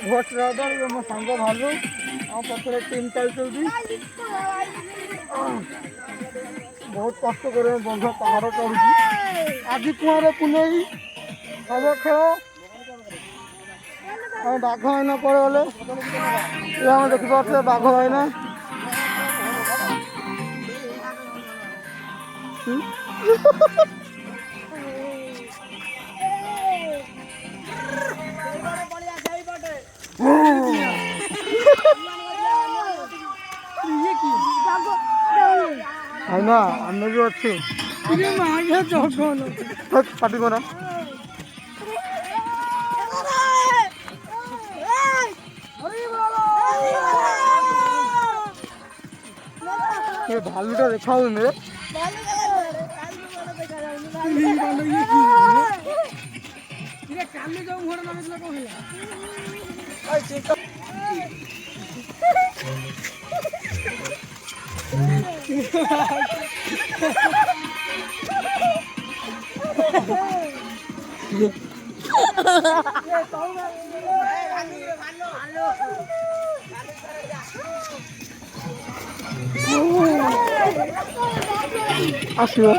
Ghosh rider मो सांग भालू आ पछरे टीम चलती बहुत कष्ट कर बंध पहाड़ चढ़ी आज कुआं पुनई सब खेल बाघ भाईना पड़े गले देखिए बाघ भाईना है ना आम भी अच्छे पार्टी करा भालूटा देखा आसो